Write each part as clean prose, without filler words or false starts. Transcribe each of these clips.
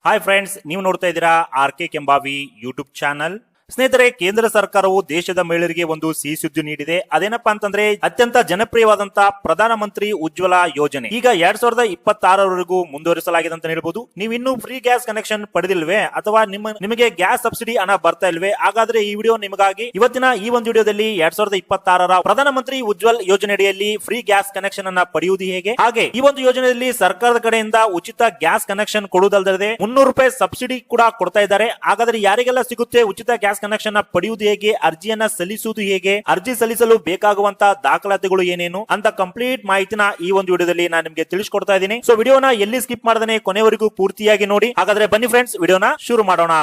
Hi friends, ನೀವು ನೋಡ್ತಾ ಇದ್ದೀರಾ ಆರ್.ಕೆ. Kembhavi YouTube channel. ಸ್ನೇಹಿತರೆ, ಕೇಂದ್ರ ಸರ್ಕಾರವು ದೇಶದ ಮಹಿಳೆಯರಿಗೆ ಒಂದು ಸಿಹಿ ಸುದ್ದಿ ನೀಡಿದೆ. ಅದೇನಪ್ಪಾ ಅಂತಂದ್ರೆ ಅತ್ಯಂತ ಜನಪ್ರಿಯವಾದಂತಹ ಪ್ರಧಾನಮಂತ್ರಿ ಉಜ್ವಲ ಯೋಜನೆ ಈಗ 2026 ಮುಂದುವರಿಸಲಾಗಿದೆ ಅಂತ ಹೇಳ್ಬೋದು. ನೀವು ಇನ್ನೂ ಫ್ರೀ ಗ್ಯಾಸ್ ಕನೆಕ್ಷನ್ ಪಡೆದಿಲ್ವೇ ಅಥವಾ ನಿಮಗೆ ಗ್ಯಾಸ್ ಸಬ್ಸಿಡಿ ಹಣ ಬರ್ತಾ ಇಲ್ವೇ? ಹಾಗಾದ್ರೆ ಈ ವಿಡಿಯೋ ನಿಮಗಾಗಿ. ಇವತ್ತಿನ ಈ ಒಂದು ವಿಡಿಯೋದಲ್ಲಿ 2026 ಪ್ರಧಾನಮಂತ್ರಿ ಉಜ್ವಲ್ ಯೋಜನೆಯಡಿಯಲ್ಲಿ ಫ್ರೀ ಗ್ಯಾಸ್ ಕನೆಕ್ಷನ್ ಅನ್ನ ಪಡೆಯುವುದು ಹೇಗೆ, ಹಾಗೆ ಈ ಒಂದು ಯೋಜನೆಯಲ್ಲಿ ಸರ್ಕಾರದ ಕಡೆಯಿಂದ ಉಚಿತ ಗ್ಯಾಸ್ ಕನೆಕ್ಷನ್ ಕೊಡುವುದಲ್ಲದೆ ₹300 ಸಬ್ಸಿಡಿ ಕೂಡ ಕೊಡ್ತಾ ಇದ್ದಾರೆ. ಹಾಗಾದ್ರೆ ಯಾರಿಗೆಲ್ಲ ಸಿಗುತ್ತೆ ಉಚಿತ ಗ್ಯಾಸ್ ಕನೆಕ್ಷನ್ ಪಡೆಯುವುದು ಹೇಗೆ, ಅರ್ಜಿಯನ್ನ ಸಲ್ಲಿಸುವುದು ಹೇಗೆ, ಅರ್ಜಿ ಸಲ್ಲಿಸಲು ಬೇಕಾಗುವಂತ ದಾಖಲಾತಿಗಳು ಏನೇನು ಅಂತ ಕಂಪ್ಲೀಟ್ ಮಾಹಿತಿನ ಈ ಒಂದು ವಿಡಿಯೋದಲ್ಲಿ ನಾನು ನಿಮಗೆ ತಿಳಿಸ್ಕೊಡ್ತಾ ಇದ್ದೀನಿ. ಸೊ ವಿಡಿಯೋನ ಎಲ್ಲಿ ಸ್ಕಿಪ್ ಮಾಡದೇನೆ ಕೊನೆವರೆಗೂ ಪೂರ್ತಿಯಾಗಿ ನೋಡಿ. ಹಾಗಾದ್ರೆ ಬನ್ನಿ ಫ್ರೆಂಡ್ಸ್, ವಿಡಿಯೋನ ಶುರು ಮಾಡೋಣ.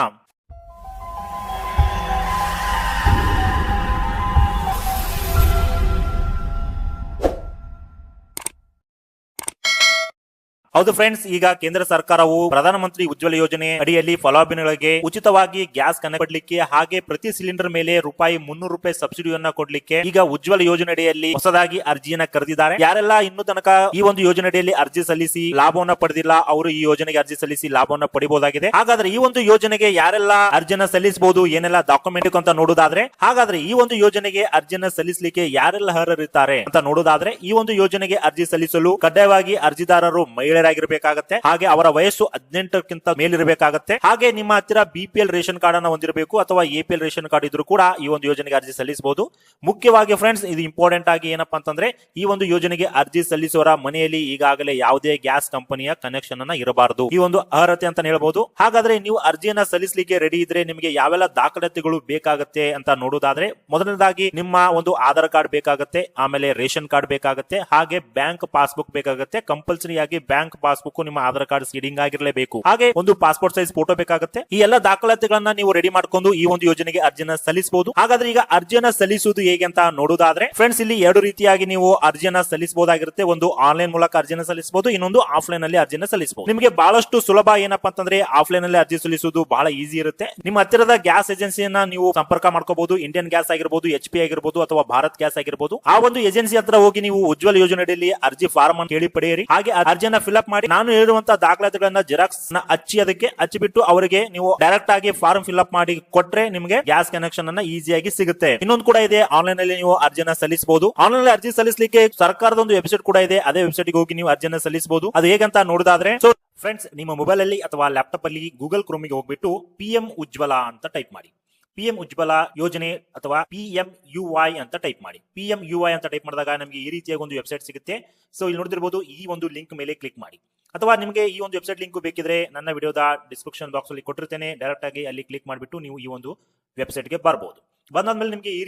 ಹೌದು ಫ್ರೆಂಡ್ಸ್, ಈಗ ಕೇಂದ್ರ ಸರ್ಕಾರವು ಪ್ರಧಾನಮಂತ್ರಿ ಉಜ್ವಲ ಯೋಜನೆ ಅಡಿಯಲ್ಲಿ ಫಲಾನುಭವಿಗಳಿಗೆ ಉಚಿತವಾಗಿ ಗ್ಯಾಸ್ ಕನೆಕ್ಟ್ ಕೊಡ್ಲಿಕ್ಕೆ, ಹಾಗೆ ಪ್ರತಿ ಸಿಲಿಂಡರ್ ಮೇಲೆ ₹300 ಸಬ್ಸಿಡಿಯನ್ನ ಕೊಡ್ಲಿಕ್ಕೆ ಈಗ ಉಜ್ವಲ ಯೋಜನೆ ಅಡಿಯಲ್ಲಿ ಹೊಸದಾಗಿ ಅರ್ಜಿಯನ್ನ ಕರೆದಿದ್ದಾರೆ. ಯಾರೆಲ್ಲ ಇನ್ನು ತನಕ ಈ ಒಂದು ಯೋಜನೆ ಅಡಿಯಲ್ಲಿ ಅರ್ಜಿ ಸಲ್ಲಿಸಿ ಲಾಭವನ್ನ ಪಡೆದಿಲ್ಲ, ಅವರು ಈ ಯೋಜನೆಗೆ ಅರ್ಜಿ ಸಲ್ಲಿಸಿ ಲಾಭವನ್ನ ಪಡಿಬಹುದಾಗಿದೆ. ಹಾಗಾದ್ರೆ ಈ ಒಂದು ಯೋಜನೆಗೆ ಯಾರೆಲ್ಲ ಅರ್ಜಿಯನ್ನ ಸಲ್ಲಿಸಬಹುದು, ಏನೆಲ್ಲ ಡಾಕ್ಯುಮೆಂಟ್ ಅಂತ ನೋಡುದಾದ್ರೆ, ಹಾಗಾದ್ರೆ ಈ ಒಂದು ಯೋಜನೆಗೆ ಅರ್ಜಿಯನ್ನ ಸಲ್ಲಿಸಲಿಕ್ಕೆ ಯಾರೆಲ್ಲ ಅರ್ಹರಿರ್ತಾರೆ ಅಂತ ನೋಡುದಾದ್ರೆ, ಈ ಒಂದು ಯೋಜನೆಗೆ ಅರ್ಜಿ ಸಲ್ಲಿಸಲು ಕಡ್ಡಾಯವಾಗಿ ಅರ್ಜಿದಾರರು ಮಹಿಳೆಯರಾಗಿರಬೇಕಾಗತ್ತೆ, ಹಾಗೆ ಅವರ ವಯಸ್ಸು 18ಕ್ಕಿಂತ ಮೇಲಿರಬೇಕಾಗತ್ತೆ, ಹಾಗೆ ನಿಮ್ಮ ಹತ್ತಿರ BPL ರೇಷನ್ ಕಾರ್ಡ್ ಅನ್ನ ಹೊಂದಿರಬೇಕು ಅಥವಾ APL ರೇಷನ್ ಕಾರ್ಡ್ ಇದ್ರೂ ಕೂಡ ಈ ಒಂದು ಯೋಜನೆಗೆ ಅರ್ಜಿ ಸಲ್ಲಿಸಬಹುದು. ಮುಖ್ಯವಾಗಿ ಫ್ರೆಂಡ್ಸ್, ಇದು ಇಂಪಾರ್ಟೆಂಟ್ ಆಗಿ ಏನಪ್ಪಾ ಅಂತಂದ್ರೆ ಈ ಒಂದು ಯೋಜನೆಗೆ ಅರ್ಜಿ ಸಲ್ಲಿಸುವವರ ಮನೆಯಲ್ಲಿ ಈಗಾಗಲೇ ಯಾವುದೇ ಗ್ಯಾಸ್ ಕಂಪನಿಯ ಕನೆಕ್ಷನ್ ಅನ್ನ ಇರಬಾರದು, ಈ ಒಂದು ಅರ್ಹತೆ ಅಂತ ಹೇಳ್ಬಹುದು. ಹಾಗಾದ್ರೆ ನೀವು ಅರ್ಜಿಯನ್ನ ಸಲ್ಲಿಸಲಿಕ್ಕೆ ರೆಡಿ ಇದ್ರೆ ನಿಮಗೆ ಯಾವೆಲ್ಲ ದಾಖಲಾತಿಗಳು ಬೇಕಾಗುತ್ತೆ ಅಂತ ನೋಡುವುದಾದ್ರೆ, ಮೊದಲನೇದಾಗಿ ನಿಮ್ಮ ಒಂದು ಆಧಾರ್ ಕಾರ್ಡ್ ಬೇಕಾಗುತ್ತೆ, ಆಮೇಲೆ ರೇಷನ್ ಕಾರ್ಡ್ ಬೇಕಾಗುತ್ತೆ, ಹಾಗೆ ಬ್ಯಾಂಕ್ ಪಾಸ್ಬುಕ್ ಬೇಕಾಗುತ್ತೆ. ಕಂಪಲ್ಸರಿ ಆಗಿ ಬ್ಯಾಂಕ್ ಪಾಸ್ಬುಕ್ ನಿಮ್ಮ ಆಧಾರ್ ಕಾರ್ಡ್ ಸೀಡಿಂಗ್ ಆಗಿರಲೇಬೇಕು, ಹಾಗೆ ಒಂದು ಪಾಸ್ಪೋರ್ಟ್ ಸೈಜ್ ಫೋಟೋ ಬೇಕಾಗುತ್ತೆ. ಈ ಎಲ್ಲ ದಾಖಲಾತಿಗಳನ್ನ ನೀವು ರೆಡಿ ಮಾಡ್ಕೊಂಡು ಈ ಒಂದು ಯೋಜನೆಗೆ ಅರ್ಜಿಯನ್ನ ಸಲ್ಲಿಸಬಹುದು. ಹಾಗಾದ್ರೆ ಈಗ ಅರ್ಜಿಯನ್ನ ಸಲ್ಲಿಸುವುದು ಹೇಗೆ ಅಂತ ನೋಡುವುದಾದ್ರೆ ಫ್ರೆಂಡ್ಸ್, ಇಲ್ಲಿ ಎರಡು ರೀತಿಯಾಗಿ ನೀವು ಅರ್ಜಿಯನ್ನ ಸಲ್ಲಿಸಬಹುದಾಗಿರುತ್ತೆ. ಒಂದು ಆನ್ಲೈನ್ ಮೂಲಕ ಅರ್ಜಿಯನ್ನ ಸಲ್ಲಿಸಬಹುದು, ಇನ್ನೊಂದು ಆಫ್ಲೈನ್ ಅಲ್ಲಿ ಅರ್ಜಿಯನ್ನ ಸಲ್ಲಿಸಬಹುದು. ನಿಮಗೆ ಬಹಳಷ್ಟು ಸುಲಭ ಏನಪ್ಪಾ ಅಂತಂದ್ರೆ ಆಫ್ಲೈನ್ ಅಲ್ಲಿ ಅರ್ಜಿ ಸಲ್ಲಿಸುವುದು ಬಹಳ ಈಸಿ ಇರುತ್ತೆ. ನಿಮ್ಮ ಹತ್ತಿರದ ಗ್ಯಾಸ್ ಏಜೆನ್ಸಿಯನ್ನ ನೀವು ಸಂಪರ್ಕ ಮಾಡ್ಕೋಬಹುದು. ಇಂಡಿಯನ್ ಗ್ಯಾಸ್ ಆಗಿರಬಹುದು, HP ಆಗಿರಬಹುದು ಅಥವಾ ಭಾರತ್ ಗ್ಯಾಸ್ ಆಗಿರಬಹುದು. ಆ ಒಂದು ಏಜೆನ್ಸಿ ಹತ್ರ ಹೋಗಿ ನೀವು ಉಜ್ವಲ ಯೋಜನೆಯಲ್ಲಿ ಅರ್ಜಿ ಫಾರ್ಮ್ ಅನ್ನು ಕೇಳಿ ಪಡೆಯಿರಿ. ಹಾಗೆ ಅರ್ಜಿಯನ್ನ ಫಿಲ್ಅಪ್ ಮಾಡಿ ನಾನು ಹೇಳಿರುವಂತಹ ದಾಖಲಾತಿಗಳನ್ನ ಜೆರಾಕ್ಸ್ ಹಚ್ಚಿಬಿಟ್ಟು ಅವರಿಗೆ ನೀವು ಡೈರೆಕ್ಟ್ ಆಗಿ ಫಾರ್ಮ್ ಫಿಲ್ಅಪ್ ಮಾಡಿ ಕೊಟ್ರೆ ನಿಮಗೆ ಗ್ಯಾಸ್ ಕನೆಕ್ಷನ್ ಅನ್ನ ಈಸಿಯಾಗಿ ಸಿಗುತ್ತೆ. ಇನ್ನೊಂದು ಕೂಡ ಇದೆ, ಆನ್ಲೈನ್ ಅಲ್ಲಿ ನೀವು ಅರ್ಜಿಯನ್ನ ಸಲ್ಲಿಸಬಹುದು. ಆನ್ಲೈನ್ ಅಲ್ಲಿ ಅರ್ಜಿ ಸಲ್ಲಿಸಲಿಕ್ಕೆ ಸರ್ಕಾರದ ಒಂದು ವೆಬ್ಸೈಟ್ ಕೂಡ ಇದೆ, ಅದೇ ವೆಬ್ಸೈಟ್ ಹೋಗಿ ನೀವು ಅರ್ಜಿಯನ್ನ ಸಲ್ಲಿಸಬಹುದು. ಅದು ಹೇಗಂತ ನೋಡಿದಾದ್ರೆ, ಸೊ ಫ್ರೆಂಡ್ಸ್, ನಿಮ್ಮ ಮೊಬೈಲ್ ಅಲ್ಲಿ ಅಥವಾ ಲ್ಯಾಪ್ಟಾಪ್ ಅಲ್ಲಿ ಗೂಗಲ್ ಕ್ರೋಮಿಗೆ ಹೋಗ್ಬಿಟ್ಟು PM ಉಜ್ವಲ ಅಂತ ಟೈಪ್ ಮಾಡಿ. PM ಉಜ್ವಲ ಯೋಜನೆ ಅಥವಾ PMUY ಅಂತ ಟೈಪ್ ಮಾಡಿ. PMUY ಅಂತ ಟೈಪ್ ಮಾಡಿದಾಗ ನಮಗೆ ಈ ರೀತಿಯಾಗಿ ಒಂದು ವೆಬ್ಸೈಟ್ ಸಿಗುತ್ತೆ. ಸೊ ಇಲ್ಲಿ ನೋಡ್ತಿರ್ಬೋದು, ಈ ಒಂದು ಲಿಂಕ್ ಮೇಲೆ ಕ್ಲಿಕ್ ಮಾಡಿ. ಅಥವಾ ನಿಮಗೆ ಈ ಒಂದು ವೆಬ್ಸೈಟ್ ಲಿಂಕ್ ಬೇಕಿದ್ರೆ ನನ್ನ ವಿಡಿಯೋದ ಡಿಸ್ಕ್ರಿಪ್ಷನ್ ಬಾಕ್ಸ್ ಅಲ್ಲಿ ಕೊಟ್ಟಿರ್ತೇನೆ, ಡೈರೆಕ್ಟ್ ಆಗಿ ಅಲ್ಲಿ ಕ್ಲಿಕ್ ಮಾಡಿಬಿಟ್ಟು ನೀವು ಈ ಒಂದು ವೆಬ್ಸೈಟ್ ಗೆ ಬರಬಹುದು. ಬಂದಾದ್ಮೇಲೆ ನಿಮಗೆ ಈ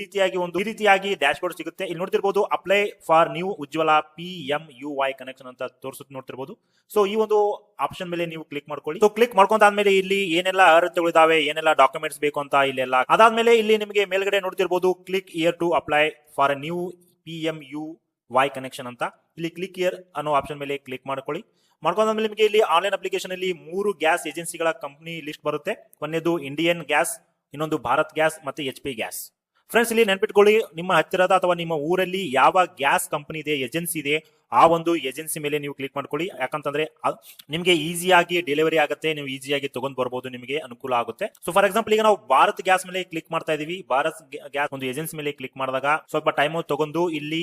ರೀತಿಯಾಗಿ ಡ್ಯಾಶ್ ಬೋರ್ಡ್ ಸಿಗುತ್ತೆ. ಇಲ್ಲಿ ನೋಡ್ತಿರ್ಬೋದು, apply for new Ujjwala PMUY connection ಅಂತ ತೋರಿಸುತ್ತೆ ನೋಡ್ತಿರ್ಬೋದು. ಸೊ ಈ ಒಂದು ಆಪ್ಷನ್ ಮೇಲೆ ನೀವು ಕ್ಲಿಕ್ ಮಾಡ್ಕೊಳ್ಳಿ. ಸೊ ಕ್ಲಿಕ್ ಮಾಡ್ಕೊಂಡಾದ್ಮೇಲೆ ಇಲ್ಲಿ ಏನೆಲ್ಲ ಅರ್ಹತೆಗಳು ಇದಾವೆ, ಏನೆಲ್ಲ ಡಾಕ್ಯುಮೆಂಟ್ಸ್ ಬೇಕು ಅಂತ ಇಲ್ಲೆಲ್ಲ ಅದಾದ್ಮೇಲೆ ಇಲ್ಲಿ ನಿಮಗೆ ಮೇಲ್ಗಡೆ ನೋಡ್ತಿರ್ಬೋದು, click here to apply for new PMUY connection ಅಂತ. ಇಲ್ಲಿ ಕ್ಲಿಕ್ ಇಯರ್ ಅನ್ನೋ ಆಪ್ಷನ್ ಮೇಲೆ ಕ್ಲಿಕ್ ಮಾಡ್ಕೊಳ್ಳಿ. ಮಾಡ್ಕೊಂಡಾದ್ಮೇಲೆ ನಿಮಗೆ ಇಲ್ಲಿ ಆನ್ಲೈನ್ ಅಪ್ಲಿಕೇಶನ್ ಅಲ್ಲಿ 3 ಗ್ಯಾಸ್ ಏಜೆನ್ಸಿಗಳ ಕಂಪನಿ ಲಿಸ್ಟ್ ಬರುತ್ತೆ. ಒಂದೇದು ಇಂಡಿಯನ್ ಗ್ಯಾಸ್, ಇನ್ನೊಂದು ಭಾರತ್ ಗ್ಯಾಸ್ ಮತ್ತೆ HP ಗ್ಯಾಸ್. ಫ್ರೆಂಡ್ಸ್, ಇಲ್ಲಿ ನೆನ್ಪಿಟ್ಕೊಳ್ಳಿ, ನಿಮ್ಮ ಹತ್ತಿರದ ಅಥವಾ ನಿಮ್ಮ ಊರಲ್ಲಿ ಯಾವ ಗ್ಯಾಸ್ ಕಂಪನಿ ಇದೆ, ಏಜೆನ್ಸಿ ಇದೆ, ಆ ಒಂದು ಏಜೆನ್ಸಿ ಮೇಲೆ ನೀವು ಕ್ಲಿಕ್ ಮಾಡ್ಕೊಳ್ಳಿ. ಯಾಕಂತಂದ್ರೆ ನಿಮಗೆ ಈಸಿಯಾಗಿ ಡೆಲಿವರಿ ಆಗುತ್ತೆ, ನೀವು ಈಸಿಯಾಗಿ ತಗೊಂಡ್ ಬರ್ಬೋದು, ನಿಮಗೆ ಅನುಕೂಲ ಆಗುತ್ತೆ. ಸೊ ಫಾರ್ ಎಕ್ಸಾಂಪಲ್, ಈಗ ನಾವು ಭಾರತ್ ಗ್ಯಾಸ್ ಮೇಲೆ ಕ್ಲಿಕ್ ಮಾಡ್ತಾ ಇದೀವಿ. ಭಾರತ್ ಗ್ಯಾಸ್ ಒಂದು ಏಜೆನ್ಸಿ ಮೇಲೆ ಕ್ಲಿಕ್ ಮಾಡಿದಾಗ ಸ್ವಲ್ಪ ಟೈಮ್ ತಗೊಂಡು ಇಲ್ಲಿ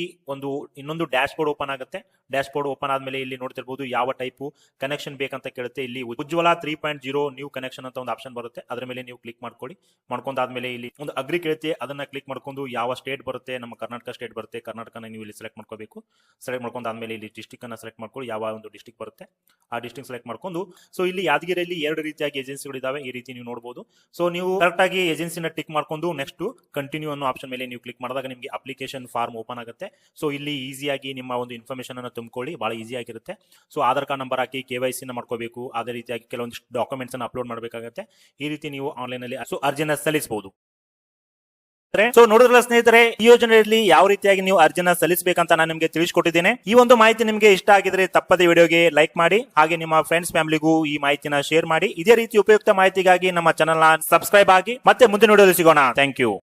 ಇನ್ನೊಂದು ಡ್ಯಾಶ್ ಬೋರ್ಡ್ ಓಪನ್ ಆಗುತ್ತೆ. ಡ್ಯಾಶ್ ಬೋರ್ಡ್ ಓಪನ್ ಆದ್ಮೇಲೆ ಇಲ್ಲಿ ನೋಡ್ತಿರ್ಬೋದು, ಯಾವ ಟೈಪ್ ಕನೆಕ್ಷನ್ ಬೇಕಂತ ಕೇಳುತ್ತೆ. ಇಲ್ಲಿ ಉಜ್ವಲ 3.0 ನ್ಯೂ ಕನೆಕ್ಷನ್ ಅಂತ ಒಂದು ಆಪ್ಷನ್ ಬರುತ್ತೆ, ಅದ್ರ ಮೇಲೆ ನೀವು ಕ್ಲಿಕ್ ಮಾಡ್ಕೊಳ್ಳಿ. ಮಾಡ್ಕೊಂಡಾದ್ಮೇಲೆ ಇಲ್ಲಿ ಒಂದು ಅಗ್ರಿ ಕೇಳುತ್ತೆ, ಅದನ್ನ ಕ್ಲಿಕ್ ಮಾಡ್ಕೊಂಡು ಯಾವ ಸ್ಟೇಟ್ ಬರುತ್ತೆ, ನಮ್ಮ ಕರ್ನಾಟಕ ಸ್ಟೇಟ್ ಬರುತ್ತೆ. ಕರ್ನಾಟಕನ ನೀವು ಇಲ್ಲಿ ಸೆಲೆಕ್ಟ್ ಮಾಡ್ಕೋಬೇಕು. ಸೆಲೆಕ್ಟ್ ಮಾಡ್ಕೊಂಡಾದ್ಮೇಲೆ ಇಲ್ಲಿ ಡಿಸ್ಟ್ರಿಕ್ಟ್ ಅನ್ನ ಸೆಲೆಕ್ಟ್ ಮಾಡ್ಕೊಳ್ಳಿ, ಯಾವ ಒಂದು ಡಿಸ್ಟ್ರಿಕ್ಟ್ ಬರುತ್ತೆ ಆ ಡಿಸ್ಟ್ರಿಕ್ಟ್ ಸೆಲೆಕ್ಟ್ ಮಾಡ್ಕೊಂಡು. ಸೊ ಇಲ್ಲಿ ಯಾದಗಿರಿಯಲ್ಲಿ 2 ರೀತಿಯಾಗಿ ಏಜೆನ್ಸಿಗಳು ಇದಾವೆ, ಈ ರೀತಿ ನೀವು ನೋಡಬಹುದು. ಸೊ ನೀವು ಕರೆಕ್ಟ್ ಆಗಿ ಏಜೆನ್ಸಿನ ಟಿಕ್ ಮಾಡ್ಕೊಂಡು ನೆಕ್ಸ್ಟ್ ಕಂಟಿನ್ಯೂ ಅನ್ನೋ ಆಪ್ಷನ್ ಮೇಲೆ ನೀವು ಕ್ಲಿಕ್ ಮಾಡಿದಾಗ ನಿಮಗೆ ಅಪ್ಲಿಕೇಶನ್ ಫಾರ್ಮ್ ಓಪನ್ ಆಗುತ್ತೆ. ಸೊ ಇಲ್ಲಿ ಈಸಿಯಾಗಿ ನಿಮ್ಮ ಒಂದು ಇನ್ಫಾರ್ಮೇಶನ್ ಅನ್ನು ತುಂಬಿಕೊಳ್ಳಿ, ಬಹಳ ಈಸಿ ಆಗಿರುತ್ತೆ. ಸೊ ಆಧಾರ್ ಕಾರ್ಡ್ ನಂಬರ್ ಹಾಕಿ KYC ನ ಮಾಡ್ಕೋಬೇಕು. ಅದೇ ರೀತಿಯಾಗಿ ಕೆಲವೊಂದಿಷ್ಟು ಡಾಕ್ಯುಮೆಂಟ್ಸ್ ಅನ್ನು ಅಪ್ಲೋಡ್ ಮಾಡಬೇಕಾಗುತ್ತೆ. ಈ ರೀತಿ ನೀವು ಆನ್ಲೈನ್ ಅಲ್ಲಿ ಅರ್ಜಿನ ಸಲ್ಲಿಸಬಹುದು. ಸೊ ನೋಡಿದ್ರಲ್ಲ ಸ್ನೇಹಿತರೆ, ಈ ಯೋಜನೆಯಲ್ಲಿ ಯಾವ ರೀತಿಯಾಗಿ ನೀವು ಅರ್ಜಿನ ಸಲ್ಲಿಸಬೇಕಂತ ನಾನು ನಿಮಗೆ ತಿಳಿಸಿಕೊಟ್ಟಿದ್ದೇನೆ. ಈ ಒಂದು ಮಾಹಿತಿ ನಿಮಗೆ ಇಷ್ಟ ಆಗಿದ್ರೆ ತಪ್ಪದೆ ವಿಡಿಯೋಗೆ ಲೈಕ್ ಮಾಡಿ, ಹಾಗೆ ನಿಮ್ಮ ಫ್ರೆಂಡ್ಸ್ ಫ್ಯಾಮಿಲಿಗೂ ಈ ಮಾಹಿತಿನ ಶೇರ್ ಮಾಡಿ. ಇದೇ ರೀತಿ ಉಪಯುಕ್ತ ಮಾಹಿತಿಗಾಗಿ ನಮ್ಮ ಚಾನೆಲ್ ನ ಸಬ್ಸ್ಕ್ರೈಬ್ ಆಗಿ. ಮತ್ತೆ ಮುಂದಿನ ವಿಡಿಯೋದಲ್ಲಿ ಸಿಗೋಣ. Thank you.